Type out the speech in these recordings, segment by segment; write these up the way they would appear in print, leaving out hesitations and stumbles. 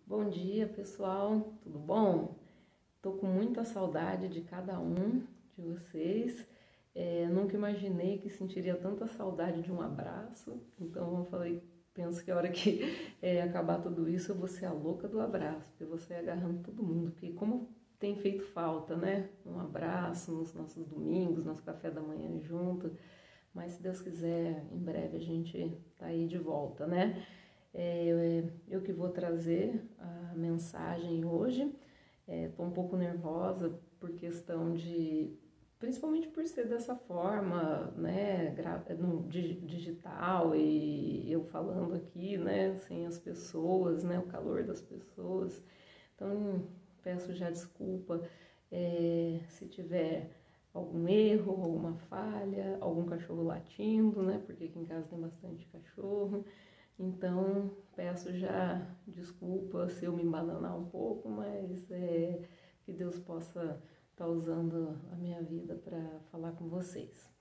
Bom dia, pessoal, tudo bom? Tô com muita saudade de cada um de vocês. Nunca imaginei que sentiria tanta saudade de um abraço, então eu falei, penso que a hora que acabar tudo isso eu vou ser a louca do abraço, porque eu vou sair agarrando todo mundo, porque como tem feito falta, né? Um abraço nos nossos domingos, nosso café da manhã junto, mas se Deus quiser, em breve a gente tá aí de volta, né? Eu que vou trazer a mensagem hoje. Estou um pouco nervosa por questão de, principalmente por ser dessa forma, né, no digital e eu falando aqui, né, sem as pessoas, né, o calor das pessoas. Então, peço já desculpa se tiver algum erro, alguma falha, algum cachorro latindo, né, porque aqui em casa tem bastante cachorro. Então, peço já desculpa se eu me embananar um pouco, mas que Deus possa estar usando a minha vida para falar com vocês.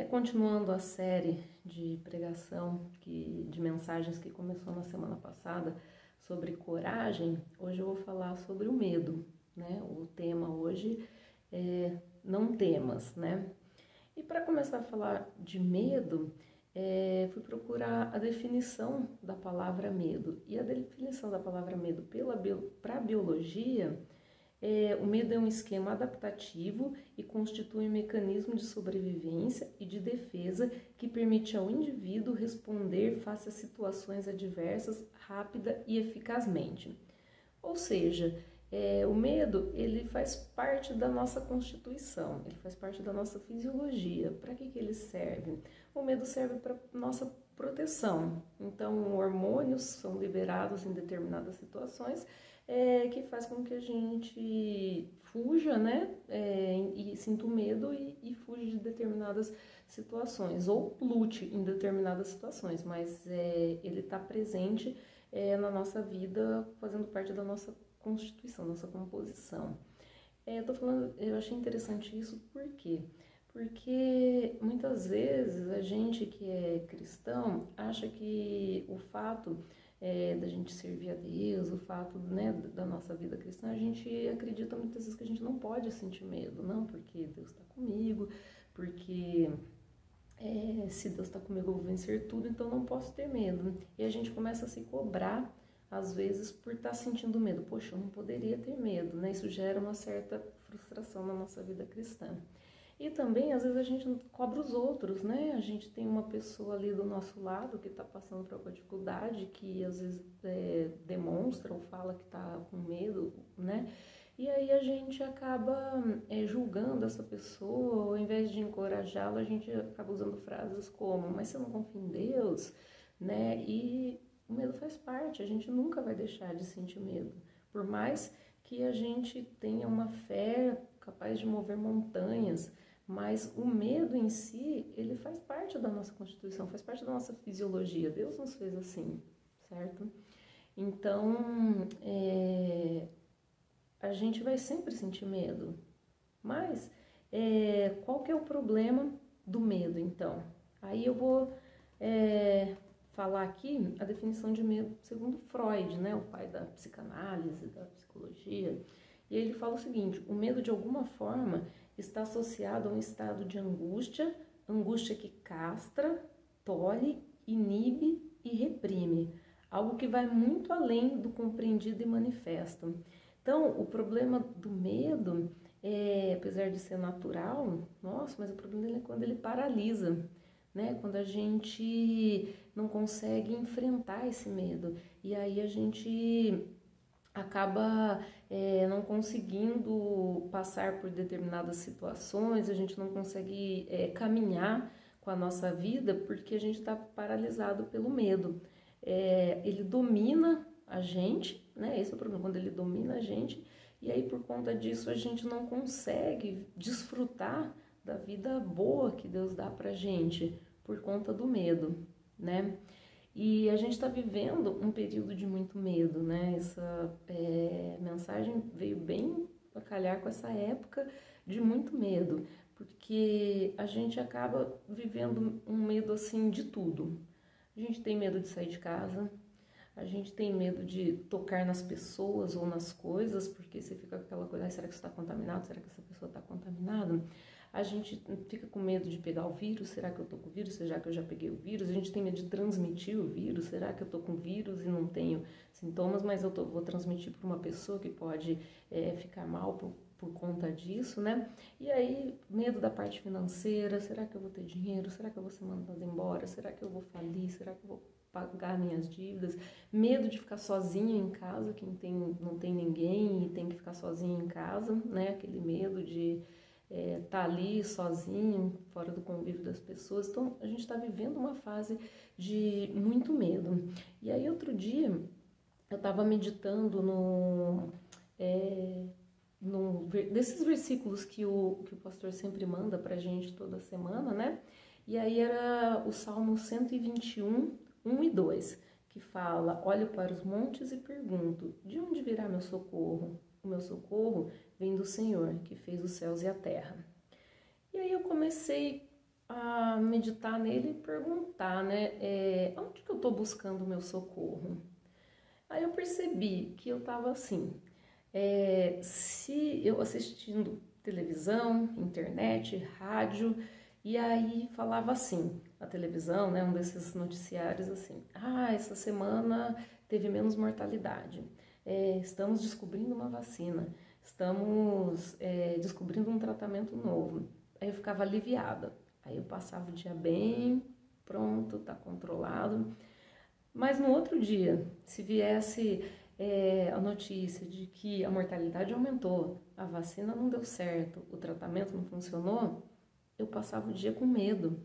Continuando a série de pregação, de mensagens que começou na semana passada sobre coragem, hoje eu vou falar sobre o medo, né? O tema hoje é não temas, né? E para começar a falar de medo, fui procurar a definição da palavra medo. E a definição da palavra medo para a biologia, o medo é um esquema adaptativo e constitui um mecanismo de sobrevivência e de defesa que permite ao indivíduo responder face a situações adversas rápida e eficazmente. Ou seja, o medo, ele faz parte da nossa constituição, ele faz parte da nossa fisiologia. Para que ele serve? O medo serve para nossa proteção. Então, hormônios são liberados em determinadas situações que faz com que a gente fuja, né? E sinta o medo e fuja de determinadas situações, ou lute em determinadas situações, mas ele está presente na nossa vida, fazendo parte da nossa constituição, nossa composição. Eu achei interessante isso, por quê? Porque muitas vezes a gente que é cristão acha que o fato da gente servir a Deus, o fato, né, da nossa vida cristã, a gente acredita muitas vezes que a gente não pode sentir medo, não, porque Deus está comigo, porque se Deus está comigo eu vou vencer tudo, então não posso ter medo. E a gente começa a se cobrar às vezes por estar sentindo medo. Poxa, eu não poderia ter medo, né? Isso gera uma certa frustração na nossa vida cristã. E também, às vezes, a gente cobra os outros, né? A gente tem uma pessoa ali do nosso lado que está passando por alguma dificuldade, que às vezes demonstra ou fala que está com medo, né? E aí a gente acaba julgando essa pessoa, ao invés de encorajá-la, a gente acaba usando frases como, mas você não confia em Deus, né? E o medo faz parte, a gente nunca vai deixar de sentir medo. Por mais que a gente tenha uma fé capaz de mover montanhas, mas o medo em si, ele faz parte da nossa constituição, faz parte da nossa fisiologia. Deus nos fez assim, certo? Então, a gente vai sempre sentir medo. Mas, qual que é o problema do medo, então? Aí eu vou falar aqui a definição de medo segundo Freud, né, o pai da psicanálise, da psicologia, e ele fala o seguinte: o medo de alguma forma está associado a um estado de angústia, angústia que castra, tolhe, inibe e reprime, algo que vai muito além do compreendido e manifesto. Então, o problema do medo, apesar de ser natural, nossa, mas o problema dele é quando ele paralisa, né? Quando a gente não consegue enfrentar esse medo. E aí a gente acaba não conseguindo passar por determinadas situações, a gente não consegue caminhar com a nossa vida porque a gente está paralisado pelo medo. Ele domina a gente, né? Esse é o problema, quando ele domina a gente, e aí por conta disso a gente não consegue desfrutar da vida boa que Deus dá pra gente, por conta do medo, né? E a gente está vivendo um período de muito medo, né? Essa mensagem veio bem a calhar com essa época de muito medo, porque a gente acaba vivendo um medo assim de tudo. A gente tem medo de sair de casa, a gente tem medo de tocar nas pessoas ou nas coisas, porque você fica com aquela coisa, será que você está contaminado? Será que essa pessoa está contaminada? A gente fica com medo de pegar o vírus, será que eu estou com o vírus? Será que eu já peguei o vírus? A gente tem medo de transmitir o vírus, será que eu estou com o vírus e não tenho sintomas, mas eu vou transmitir para uma pessoa que pode ficar mal por conta disso, né? E aí, medo da parte financeira, será que eu vou ter dinheiro? Será que eu vou ser mandada embora? Será que eu vou falir? Será que eu vou pagar minhas dívidas? Medo de ficar sozinha em casa, não tem ninguém e tem que ficar sozinha em casa, né? Aquele medo de tá ali sozinho, fora do convívio das pessoas. Então, a gente está vivendo uma fase de muito medo. E aí, outro dia, eu estava meditando desses versículos que o pastor sempre manda pra gente toda semana, né? E aí era o Salmo 121, 1 e 2, que fala: olho para os montes e pergunto, de onde virá meu socorro? O meu socorro vem do Senhor, que fez os céus e a terra. E aí eu comecei a meditar nele e perguntar, né? Onde que eu estou buscando o meu socorro? Aí eu percebi que eu estava assim, se eu assistindo televisão, internet, rádio, e aí falava assim, na televisão, né, um desses noticiários assim, essa semana teve menos mortalidade, estamos descobrindo uma vacina, estamos descobrindo um tratamento novo. Aí eu ficava aliviada, aí eu passava o dia bem, pronto, tá controlado. Mas no outro dia, se viesse a notícia de que a mortalidade aumentou, a vacina não deu certo, o tratamento não funcionou, eu passava o dia com medo.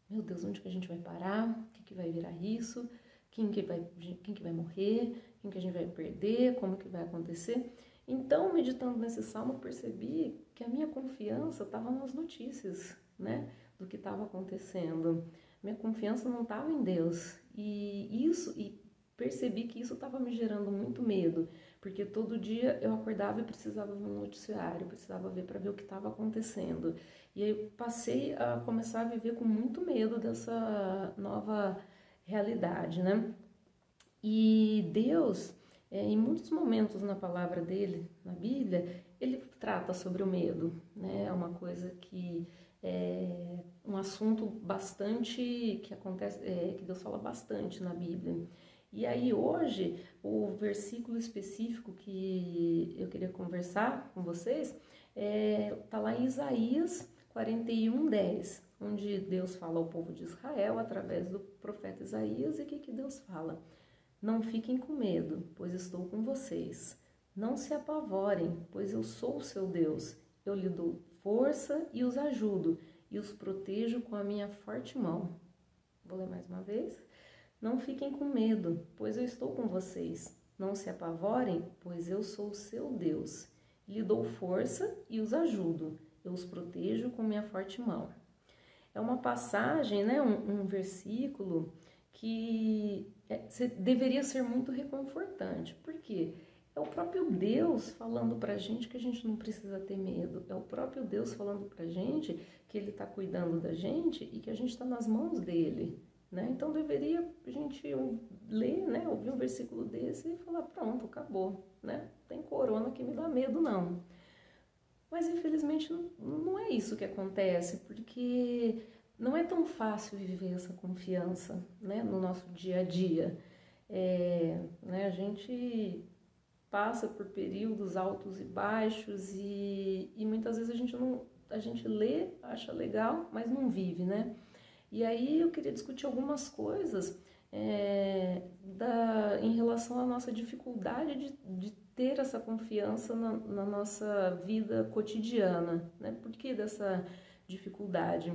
Meu Deus, onde que a gente vai parar? O que vai virar isso? Quem que vai morrer? Quem que a gente vai perder? Como que vai acontecer? Então, meditando nesse salmo, eu percebi que a minha confiança estava nas notícias, né? Do que estava acontecendo. Minha confiança não estava em Deus. E percebi que isso estava me gerando muito medo, porque todo dia eu acordava e precisava ver um noticiário, precisava ver para ver o que estava acontecendo. E aí eu passei a começar a viver com muito medo dessa nova realidade, né? E Deus, em muitos momentos na palavra dele, na Bíblia, ele trata sobre o medo, né? É uma coisa que um assunto bastante que acontece, que Deus fala bastante na Bíblia. E aí hoje, o versículo específico que eu queria conversar com vocês está lá em Isaías 41:10, onde Deus fala ao povo de Israel através do profeta Isaías. E o que Deus fala? Não fiquem com medo, pois estou com vocês. Não se apavorem, pois eu sou o seu Deus. Eu lhe dou força e os ajudo, e os protejo com a minha forte mão. Vou ler mais uma vez. Não fiquem com medo, pois eu estou com vocês. Não se apavorem, pois eu sou o seu Deus. Lhe dou força e os ajudo. Eu os protejo com minha forte mão. É uma passagem, né, um versículo que deveria ser muito reconfortante. Por quê? É o próprio Deus falando pra gente que a gente não precisa ter medo. É o próprio Deus falando pra gente que Ele está cuidando da gente e que a gente está nas mãos dEle, né? Então deveria a gente ler, né, ouvir um versículo desse e falar, pronto, acabou, né? Tem corona que me dá medo, não. Mas infelizmente não é isso que acontece, porque não é tão fácil viver essa confiança, né, no nosso dia a dia. Né, a gente passa por períodos altos e baixos e muitas vezes a gente lê, acha legal, mas não vive, né? E aí eu queria discutir algumas coisas em relação à nossa dificuldade de ter essa confiança na nossa vida cotidiana, né? Por que dessa dificuldade?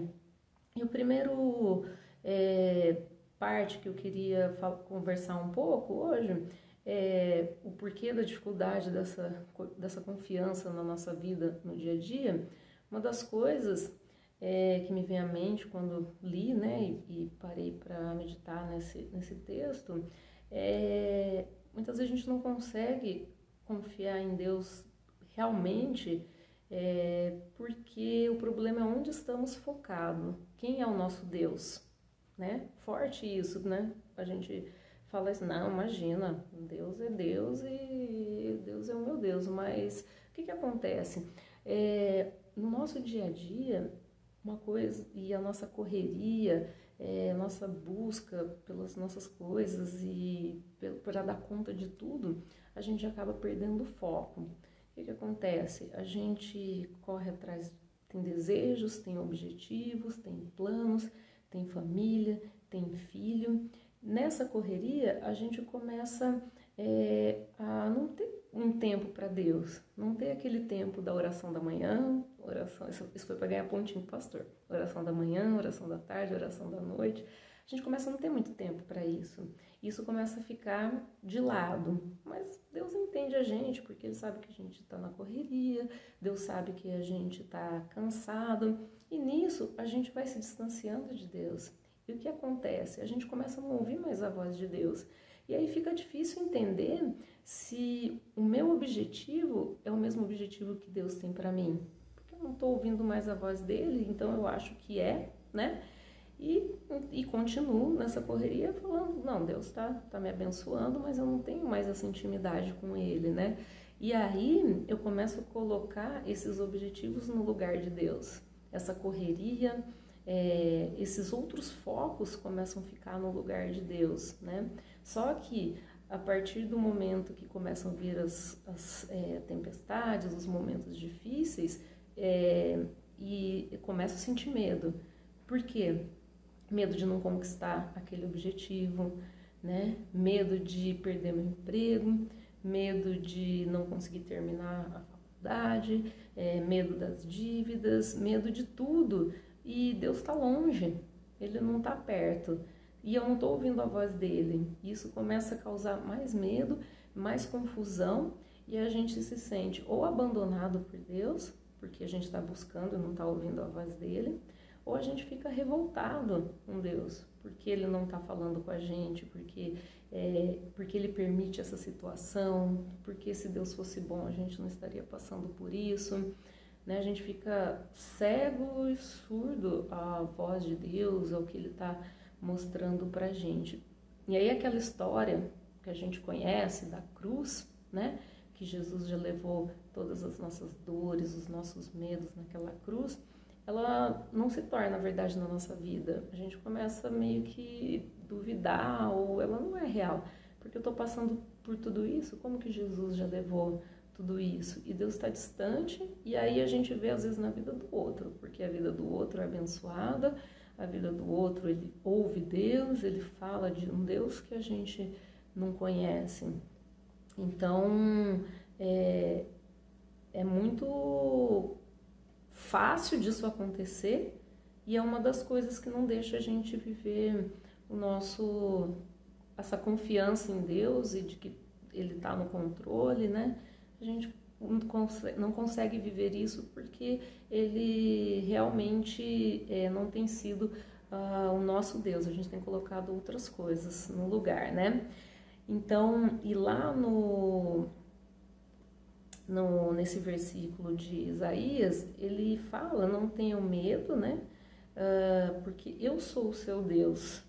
E o primeiro parte que eu queria conversar um pouco hoje o porquê da dificuldade dessa confiança na nossa vida no dia a dia. Uma das coisas que me vem à mente quando li, né, e parei para meditar nesse texto, muitas vezes a gente não consegue confiar em Deus realmente, porque o problema é onde estamos focados. Quem é o nosso Deus? Né? Forte isso, né? A gente fala assim, não, imagina, Deus é Deus e Deus é o meu Deus, mas o que acontece? No nosso dia a dia, uma coisa, e a nossa correria, nossa busca pelas nossas coisas e para dar conta de tudo, a gente acaba perdendo o foco. O que acontece? A gente corre atrás, tem desejos, tem objetivos, tem planos, tem família, tem filho. Nessa correria, a gente começa a não ter um tempo para Deus, não ter aquele tempo da oração da manhã, oração, isso foi para ganhar pontinho com o pastor, oração da manhã, oração da tarde, oração da noite. A gente começa a não ter muito tempo para isso. Isso começa a ficar de lado. Mas Deus entende a gente, porque Ele sabe que a gente está na correria, Deus sabe que a gente está cansado. E nisso a gente vai se distanciando de Deus. E o que acontece? A gente começa a não ouvir mais a voz de Deus. E aí fica difícil entender se o meu objetivo é o mesmo objetivo que Deus tem para mim. Porque eu não estou ouvindo mais a voz dele, então eu acho que né? E continuo nessa correria falando, não, Deus tá me abençoando, mas eu não tenho mais essa intimidade com Ele, né? E aí eu começo a colocar esses objetivos no lugar de Deus. Essa correria, esses outros focos começam a ficar no lugar de Deus, né? Só que a partir do momento que começam a vir as tempestades, os momentos difíceis, e eu começo a sentir medo. Por quê? Medo de não conquistar aquele objetivo, né? Medo de perder meu emprego, medo de não conseguir terminar a faculdade, medo das dívidas, medo de tudo. E Deus está longe, Ele não está perto. E eu não estou ouvindo a voz dele. Isso começa a causar mais medo, mais confusão, e a gente se sente ou abandonado por Deus, porque a gente está buscando e não está ouvindo a voz dele, ou a gente fica revoltado com Deus, porque Ele não está falando com a gente, porque Ele permite essa situação, porque se Deus fosse bom a gente não estaria passando por isso, né? A gente fica cego e surdo à voz de Deus, ao que Ele está mostrando pra gente. E aí aquela história que a gente conhece da cruz, né? Que Jesus já levou todas as nossas dores, os nossos medos naquela cruz, ela não se torna verdade na nossa vida. A gente começa meio que duvidar, ou ela não é real. Porque eu estou passando por tudo isso, como que Jesus já levou tudo isso? E Deus está distante, e aí a gente vê às vezes na vida do outro, porque a vida do outro é abençoada, a vida do outro ele ouve Deus, ele fala de um Deus que a gente não conhece. Então, é muito fácil disso acontecer, e é uma das coisas que não deixa a gente viver essa confiança em Deus e de que Ele está no controle, né? A gente não consegue viver isso porque Ele realmente não tem sido o nosso Deus. A gente tem colocado outras coisas no lugar, né? Então, e lá nesse versículo de Isaías, ele fala, não tenham medo, né? Porque eu sou o seu Deus.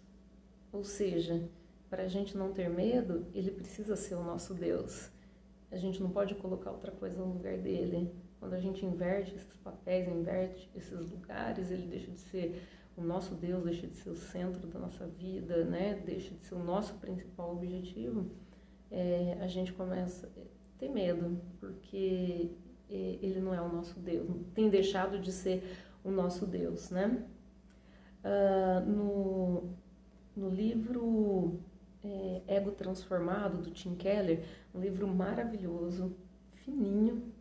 Ou seja, para a gente não ter medo, ele precisa ser o nosso Deus. A gente não pode colocar outra coisa no lugar dele. Quando a gente inverte esses papéis, inverte esses lugares, ele deixa de ser o nosso Deus, deixa de ser o centro da nossa vida, né? Deixa de ser o nosso principal objetivo. A gente começa a ter medo, porque ele não é o nosso Deus, tem deixado de ser o nosso Deus, né? No livro Ego Transformado, do Tim Keller, um livro maravilhoso, fininho,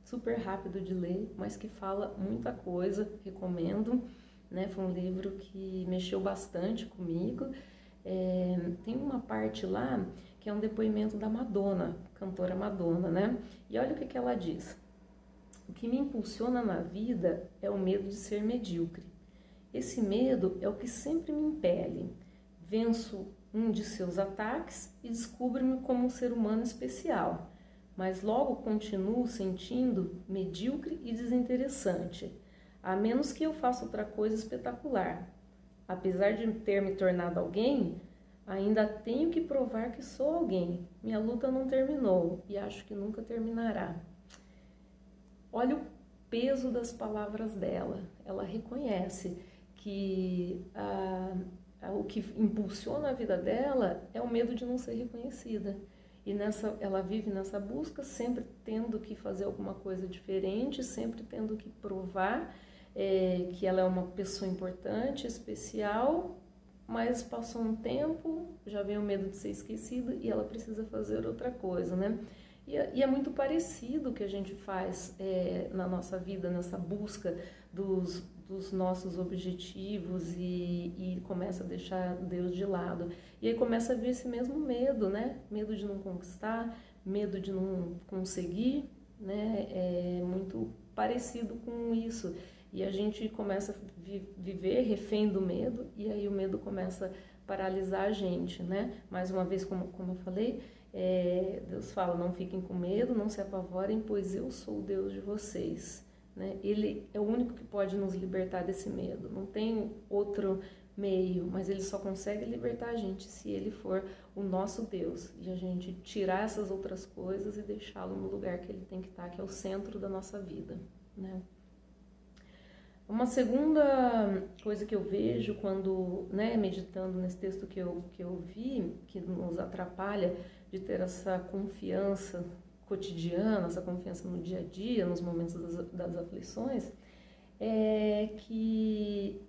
super rápido de ler, mas que fala muita coisa, recomendo, né? Foi um livro que mexeu bastante comigo. Tem uma parte lá que é um depoimento da Madonna, cantora Madonna, né? E olha o que ela diz. O que me impulsiona na vida é o medo de ser medíocre. Esse medo é o que sempre me impele. Venço um de seus ataques e descubro-me como um ser humano especial, mas logo continuo sentindo medíocre e desinteressante, a menos que eu faça outra coisa espetacular. Apesar de ter me tornado alguém, Ainda tenho que provar que sou alguém. Minha luta não terminou e acho que nunca terminará. Olha o peso das palavras dela. Ela reconhece que o que impulsiona a vida dela é o medo de não ser reconhecida. E ela vive nessa busca, sempre tendo que fazer alguma coisa diferente, sempre tendo que provar que ela é uma pessoa importante, especial, mas passou um tempo, já veio o medo de ser esquecida e ela precisa fazer outra coisa, né? E é muito parecido o que a gente faz na nossa vida, nessa busca dos nossos objetivos e começa a deixar Deus de lado. E aí começa a vir esse mesmo medo, né? Medo de não conquistar, medo de não conseguir, né? É muito parecido com isso. E a gente começa a viver refém do medo e aí o medo começa a paralisar a gente, né? Mais uma vez, como eu falei, Deus fala, não fiquem com medo, não se apavorem, pois eu sou o Deus de vocês. Né? Ele é o único que pode nos libertar desse medo, não tem outro meio, mas ele só consegue libertar a gente se ele for o nosso Deus e a gente tirar essas outras coisas e deixá-lo no lugar que ele tem que estar, que é o centro da nossa vida. Né? Uma segunda coisa que eu vejo quando, né, meditando nesse texto que eu vi, que nos atrapalha de ter essa confiança cotidiana, essa confiança no dia a dia, nos momentos das aflições, é que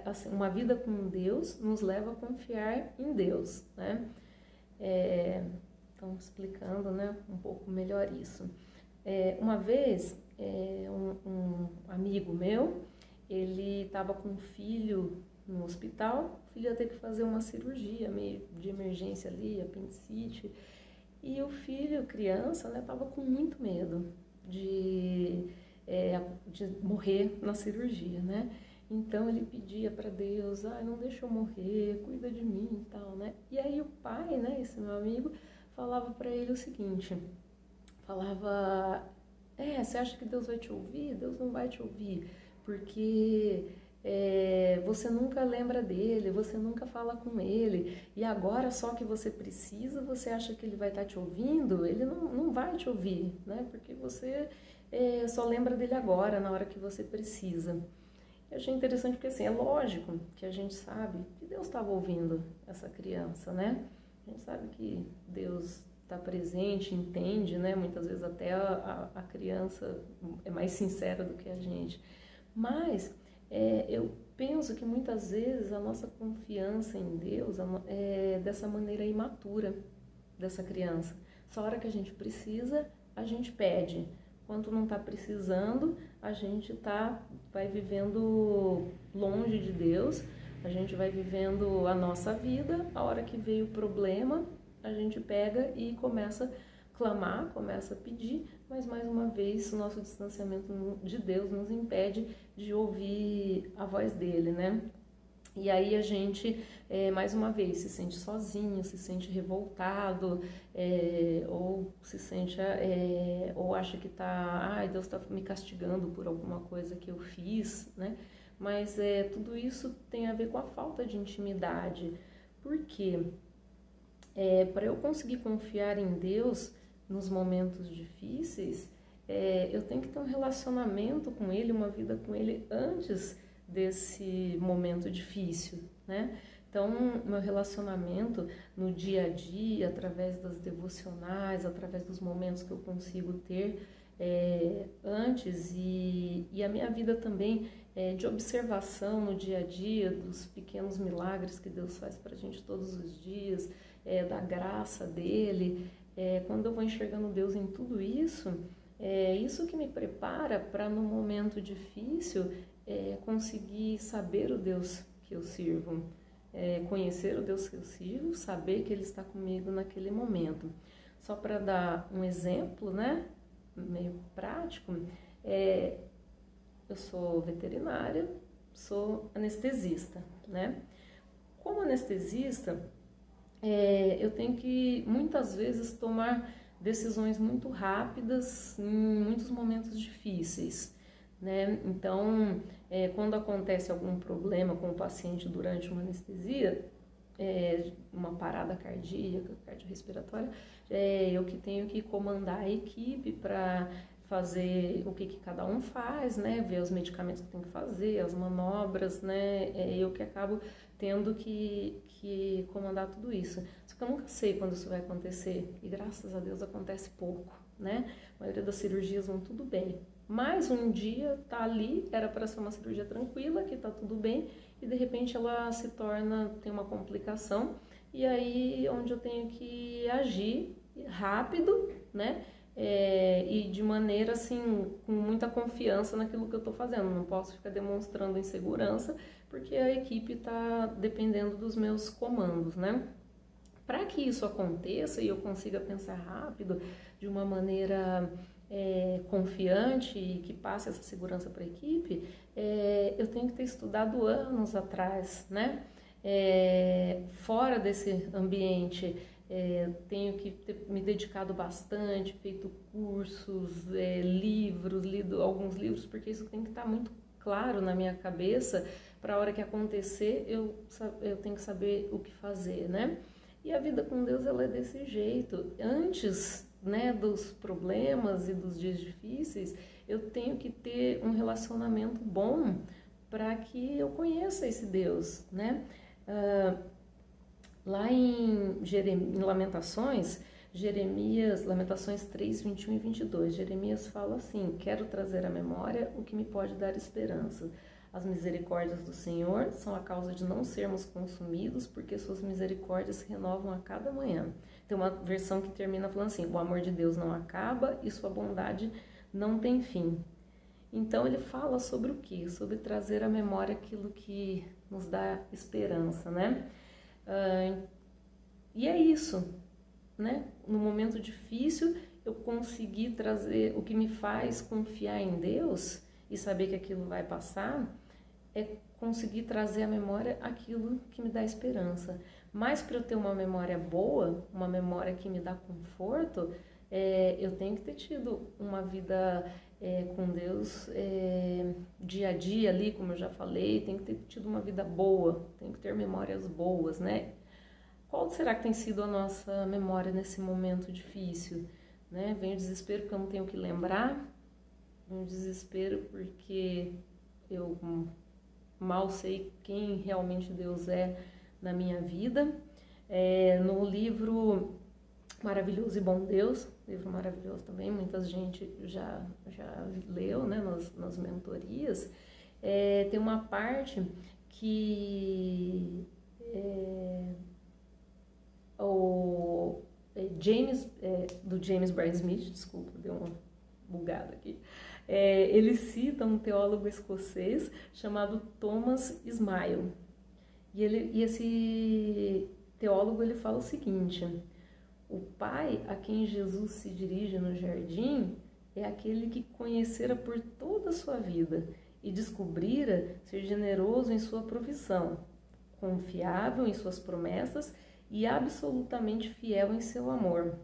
assim, uma vida com Deus nos leva a confiar em Deus, né? Então, explicando, né, um pouco melhor isso. Uma vez, um amigo meu, ele estava com um filho no hospital, o filho ia ter que fazer uma cirurgia meio de emergência ali, apendicite, e o filho, criança, né, estava com muito medo de morrer na cirurgia, né? Então ele pedia para Deus, não deixa eu morrer, cuida de mim e tal, né? E aí o pai, né, esse meu amigo, falava para ele o seguinte, falava, você acha que Deus vai te ouvir? Deus não vai te ouvir, porque você nunca lembra dele, você nunca fala com ele, e agora só que você precisa, você acha que ele vai estar te ouvindo? Ele não vai te ouvir, né? Porque você só lembra dele agora, na hora que você precisa. Eu achei interessante porque, assim, é lógico que a gente sabe que Deus estava ouvindo essa criança, né? A gente sabe que Deus está presente, entende, né? Muitas vezes até a criança é mais sincera do que a gente. Mas eu penso que muitas vezes a nossa confiança em Deus é dessa maneira imatura dessa criança. Só a hora que a gente precisa, a gente pede. Quando não está precisando, a gente vai vivendo longe de Deus, a gente vai vivendo a nossa vida, a hora que veio o problema, a gente pega e começa a clamar, começa a pedir, mas mais uma vez o nosso distanciamento de Deus nos impede de ouvir a voz dele, né? E aí a gente, mais uma vez, se sente sozinho, se sente revoltado, ou se sente, ou acha que Deus está me castigando por alguma coisa que eu fiz, né? Mas tudo isso tem a ver com a falta de intimidade. Por quê? Para eu conseguir confiar em Deus nos momentos difíceis, eu tenho que ter um relacionamento com Ele, uma vida com Ele antes desse momento difícil, né? Então, meu relacionamento no dia a dia, através das devocionais, através dos momentos que eu consigo ter antes e a minha vida também de observação no dia a dia dos pequenos milagres que Deus faz pra gente todos os dias, da graça dele, quando eu vou enxergando Deus em tudo isso, isso que me prepara para no momento difícil conseguir saber o Deus que eu sirvo, conhecer o Deus que eu sirvo, saber que Ele está comigo naquele momento. Só para dar um exemplo, né, meio prático, eu sou veterinária, sou anestesista, né? Como anestesista, eu tenho que muitas vezes tomar decisões muito rápidas em muitos momentos difíceis, né? Então, quando acontece algum problema com o paciente durante uma anestesia, uma parada cardíaca, cardiorrespiratória, eu que tenho que comandar a equipe para fazer o que cada um faz, né? Ver os medicamentos que tem que fazer, as manobras, né? Eu que acabo tendo que comandar tudo isso. Só que eu nunca sei quando isso vai acontecer e graças a Deus acontece pouco, né? A maioria das cirurgias vão tudo bem. Mas um dia tá ali, era para ser uma cirurgia tranquila, que tá tudo bem, e de repente ela se torna, tem uma complicação, e aí onde eu tenho que agir rápido, né? E de maneira assim, com muita confiança naquilo que eu tô fazendo. Não posso ficar demonstrando insegurança, porque a equipe está dependendo dos meus comandos, né? Para que isso aconteça e eu consiga pensar rápido, de uma maneira confiante e que passe essa segurança para a equipe, eu tenho que ter estudado anos atrás, né? Fora desse ambiente, tenho que ter me dedicado bastante, feito cursos, livros, lido alguns livros, porque isso tem que estar muito claro na minha cabeça para a hora que acontecer eu tenho que saber o que fazer, né? E a vida com Deus, ela é desse jeito. Antes, né, dos problemas e dos dias difíceis, eu tenho que ter um relacionamento bom para que eu conheça esse Deus, né? Lá em Lamentações, Lamentações 3, 21 e 22, Jeremias fala assim: quero trazer à memória o que me pode dar esperança. As misericórdias do Senhor são a causa de não sermos consumidos, porque suas misericórdias se renovam a cada manhã. Tem uma versão que termina falando assim: o amor de Deus não acaba e sua bondade não tem fim. Então ele fala sobre o quê? Sobre trazer à memória aquilo que nos dá esperança, né? E é isso, né? No momento difícil, eu consegui trazer o que me faz confiar em Deus e saber que aquilo vai passar, é conseguir trazer à memória aquilo que me dá esperança. Mas para eu ter uma memória boa, uma memória que me dá conforto, eu tenho que ter tido uma vida com Deus dia a dia ali, como eu já falei, tenho que ter tido uma vida boa, tenho que ter memórias boas, né? Qual será que tem sido a nossa memória nesse momento difícil? Né? Vem o desespero porque eu não tenho o que lembrar, vem o desespero porque eu mal sei quem realmente Deus é na minha vida. No livro Maravilhoso e Bom Deus, livro maravilhoso também, muita gente já leu, né, nas mentorias, tem uma parte que do James Bryan Smith, desculpa, deu uma bugada aqui, ele cita um teólogo escocês chamado Thomas Smile, e esse teólogo ele fala o seguinte: o Pai a quem Jesus se dirige no jardim é aquele que conhecera por toda a sua vida e descobrira ser generoso em sua provisão, confiável em suas promessas e absolutamente fiel em seu amor.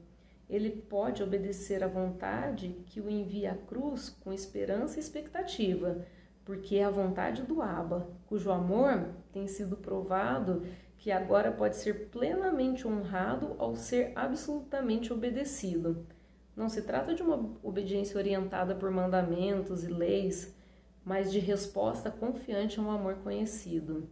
Ele pode obedecer à vontade que o envia à cruz com esperança e expectativa, porque é a vontade do Abba, cujo amor tem sido provado que agora pode ser plenamente honrado ao ser absolutamente obedecido. Não se trata de uma obediência orientada por mandamentos e leis, mas de resposta confiante a um amor conhecido.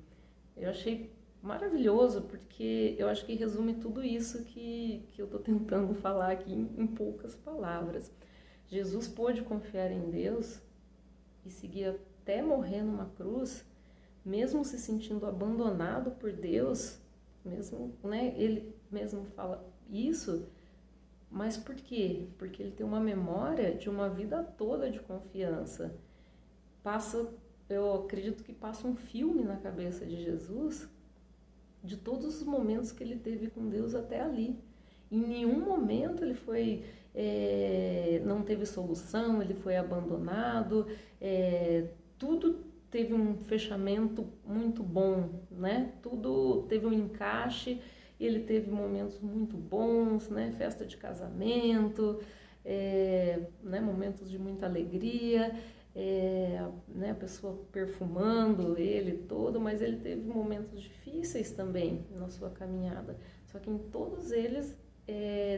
Eu achei maravilhoso, porque eu acho que resume tudo isso que eu estou tentando falar aqui em poucas palavras. Jesus pôde confiar em Deus e seguir até morrer numa cruz, mesmo se sentindo abandonado por Deus, mesmo, né, ele mesmo fala isso, mas por quê? Porque ele tem uma memória de uma vida toda de confiança. Eu acredito que passa um filme na cabeça de Jesus de todos os momentos que ele teve com Deus até ali. Em nenhum momento ele foi, não teve solução, ele foi abandonado, tudo teve um fechamento muito bom, né? Tudo teve um encaixe, ele teve momentos muito bons, né? Festa de casamento, né? Momentos de muita alegria, né, a pessoa perfumando ele todo, mas ele teve momentos difíceis também na sua caminhada. Só que em todos eles,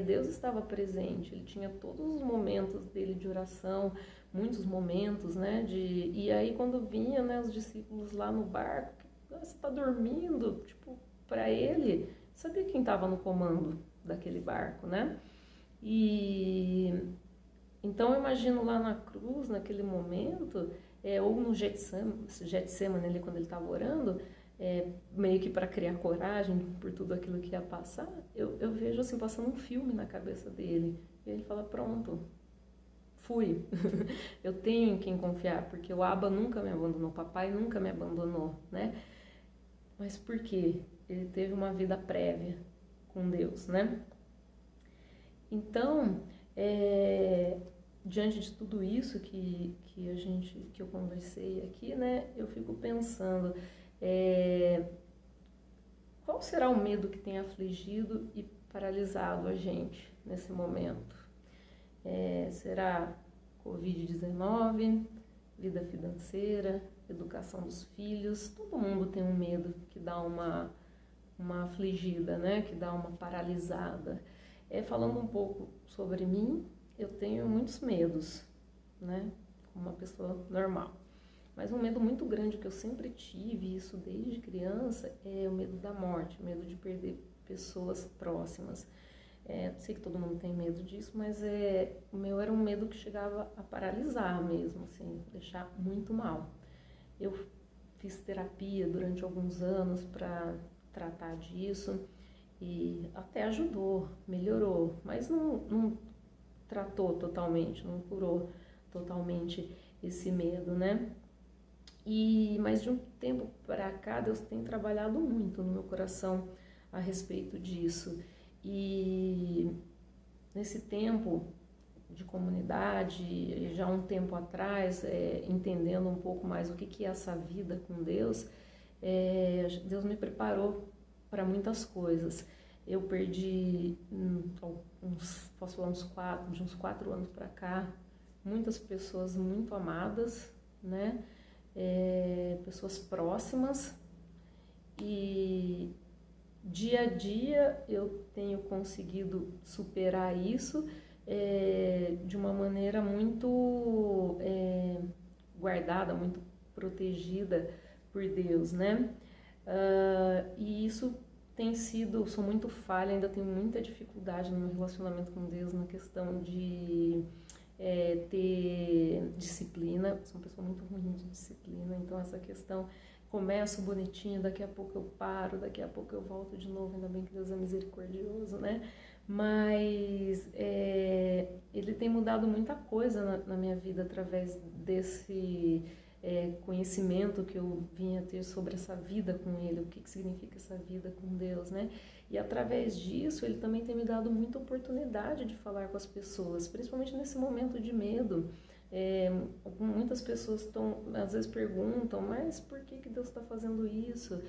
Deus estava presente. Ele tinha todos os momentos dele de oração, muitos momentos, né? E aí quando vinha, né, os discípulos lá no barco, você está dormindo, tipo, para ele, sabia quem estava no comando daquele barco, né? E então eu imagino lá na cruz, naquele momento, ou no Getsemane, ali quando ele estava orando, meio que para criar coragem por tudo aquilo que ia passar, eu vejo assim, passando um filme na cabeça dele. E ele fala, pronto, fui. Eu tenho em quem confiar, porque o Abba nunca me abandonou, o papai nunca me abandonou, né? Mas por quê? Ele teve uma vida prévia com Deus, né? Então, diante de tudo isso que eu conversei aqui, né, eu fico pensando, qual será o medo que tem afligido e paralisado a gente nesse momento? Será Covid-19, vida financeira, educação dos filhos? Todo mundo tem um medo que dá uma afligida, né, que dá uma paralisada. Falando um pouco sobre mim, eu tenho muitos medos, né, como uma pessoa normal. Mas um medo muito grande que eu sempre tive, isso desde criança, é o medo da morte, o medo de perder pessoas próximas. Sei que todo mundo tem medo disso, mas o meu era um medo que chegava a paralisar mesmo, assim, deixar muito mal. Eu fiz terapia durante alguns anos para tratar disso e até ajudou, melhorou, mas não tratou totalmente, não curou totalmente esse medo, né? Mas de um tempo para cá, Deus tem trabalhado muito no meu coração a respeito disso. E nesse tempo de comunidade, já um tempo atrás, entendendo um pouco mais o que é essa vida com Deus, Deus me preparou para muitas coisas. Eu perdi, posso falar de uns 4 anos para cá, muitas pessoas muito amadas, né? Pessoas próximas, e dia a dia eu tenho conseguido superar isso de uma maneira muito guardada, muito protegida por Deus, né? E isso tem sido, sou muito falha, ainda tenho muita dificuldade no meu relacionamento com Deus, na questão de ter disciplina. Sou uma pessoa muito ruim de disciplina, então essa questão, começo bonitinho, daqui a pouco eu paro, daqui a pouco eu volto de novo, ainda bem que Deus é misericordioso, né? Mas Ele tem mudado muita coisa na minha vida através desse conhecimento que eu vinha ter sobre essa vida com Ele, o que significa essa vida com Deus, né? E através disso, Ele também tem me dado muita oportunidade de falar com as pessoas, principalmente nesse momento de medo. Muitas pessoas às vezes perguntam, mas por que Deus está fazendo isso?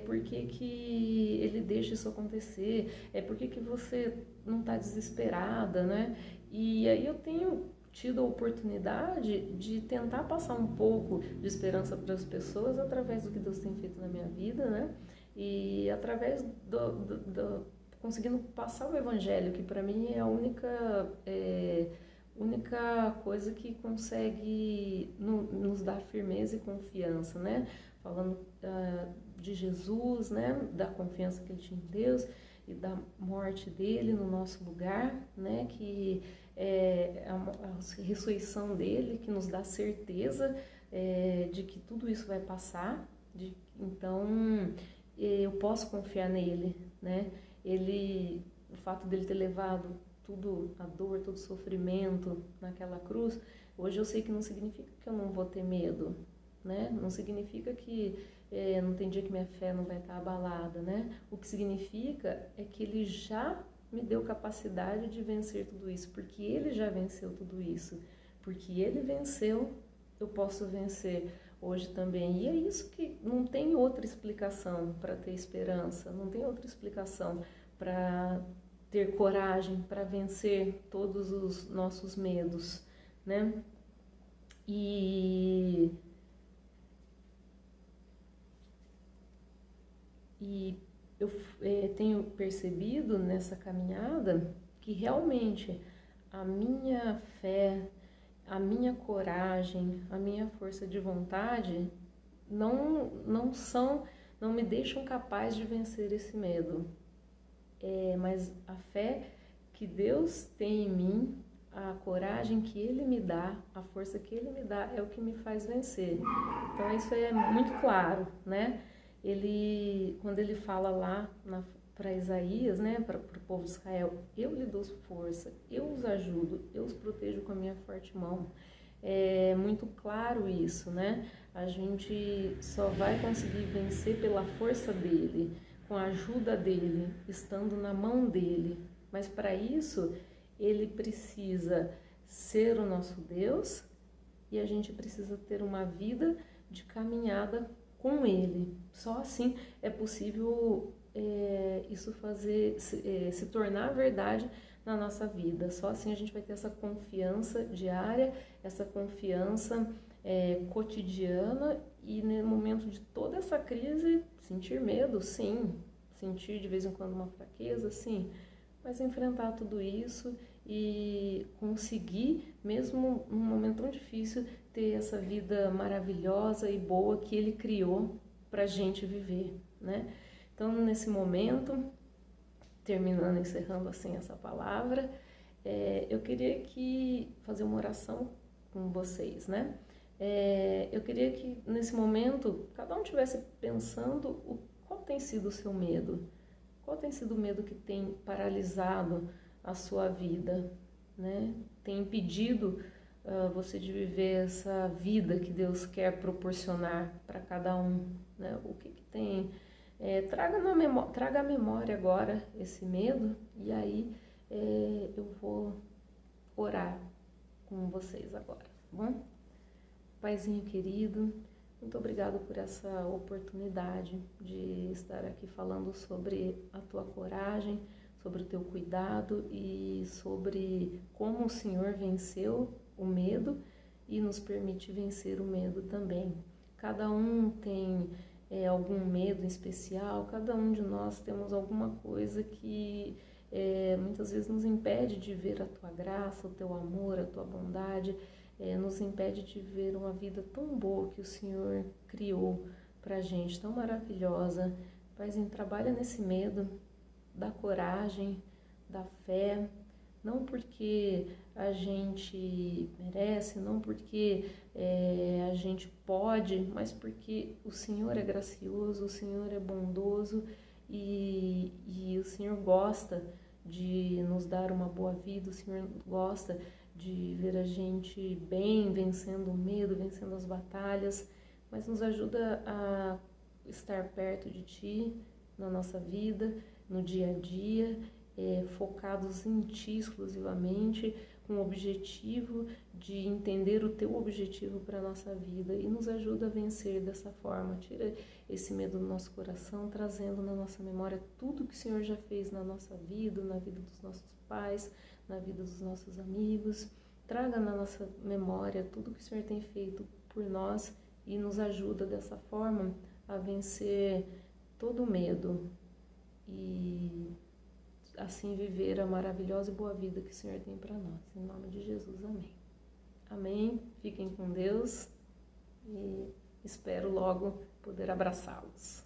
Por que Ele deixa isso acontecer? Por que você não está desesperada, né? E aí eu tenho tido a oportunidade de tentar passar um pouco de esperança para as pessoas através do que Deus tem feito na minha vida, né? E através conseguindo passar o Evangelho, que para mim é a única coisa que consegue nos dar firmeza e confiança, né? Falando de Jesus, né? Da confiança que Ele tinha em Deus e da morte dele no nosso lugar, né? Que a ressurreição dele, que nos dá certeza de que tudo isso vai passar. Então eu posso confiar nele, né? O fato dele ter levado tudo, a dor, todo o sofrimento naquela cruz, hoje eu sei que não significa que eu não vou ter medo, né? Não significa que não tem dia que minha fé não vai estar abalada, né? O que significa é que Ele já me deu capacidade de vencer tudo isso, porque Ele já venceu tudo isso. Porque Ele venceu, eu posso vencer hoje também. E é isso que não tem outra explicação para ter esperança, não tem outra explicação para ter coragem, para vencer todos os nossos medos, né? E eu tenho percebido nessa caminhada que realmente a minha fé, a minha coragem, a minha força de vontade não me deixam capaz de vencer esse medo. Mas a fé que Deus tem em mim, a coragem que Ele me dá, a força que Ele me dá é o que me faz vencer. Então isso é muito claro, né? Quando ele fala lá para Isaías, né, para o povo de Israel, eu lhe dou força, eu os ajudo, eu os protejo com a minha forte mão. É muito claro isso, né? A gente só vai conseguir vencer pela força dele, com a ajuda dele, estando na mão dele. Mas para isso, ele precisa ser o nosso Deus e a gente precisa ter uma vida de caminhada com ele. Só assim é possível isso se tornar verdade na nossa vida. Só assim a gente vai ter essa confiança diária, essa confiança cotidiana e no momento de toda essa crise, sentir medo, sim, sentir de vez em quando uma fraqueza, sim, mas enfrentar tudo isso e conseguir, mesmo num momento tão difícil, ter essa vida maravilhosa e boa que Ele criou para a gente viver, né? Então, nesse momento, terminando, encerrando assim essa palavra, eu queria fazer uma oração com vocês, né? Eu queria que nesse momento cada um estivesse pensando qual tem sido o seu medo, qual tem sido o medo que tem paralisado a sua vida, né? Tem impedido você de viver essa vida que Deus quer proporcionar para cada um, né? O que tem? Traga à memória agora esse medo e aí eu vou orar com vocês agora, tá bom? Paizinho querido, muito obrigado por essa oportunidade de estar aqui falando sobre a tua coragem, sobre o teu cuidado e sobre como o Senhor venceu o medo e nos permite vencer o medo também. Cada um tem algum medo em especial, cada um de nós temos alguma coisa que muitas vezes nos impede de ver a tua graça, o teu amor, a tua bondade, nos impede de ver uma vida tão boa que o Senhor criou pra gente, tão maravilhosa. Paizinho, trabalha nesse medo, da coragem, da fé, não porque a gente merece, não porque a gente pode, mas porque o Senhor é gracioso, o Senhor é bondoso e o Senhor gosta de nos dar uma boa vida, o Senhor gosta de ver a gente bem, vencendo o medo, vencendo as batalhas, mas nos ajuda a estar perto de Ti na nossa vida, no dia a dia, focados em Ti exclusivamente, com o objetivo de entender o Teu objetivo para a nossa vida e nos ajuda a vencer dessa forma. Tira esse medo do nosso coração, trazendo na nossa memória tudo que o Senhor já fez na nossa vida, na vida dos nossos pais, na vida dos nossos amigos. Traga na nossa memória tudo que o Senhor tem feito por nós e nos ajuda dessa forma a vencer todo o medo e assim viver a maravilhosa e boa vida que o Senhor tem para nós. Em nome de Jesus, amém. Amém. Fiquem com Deus e espero logo poder abraçá-los.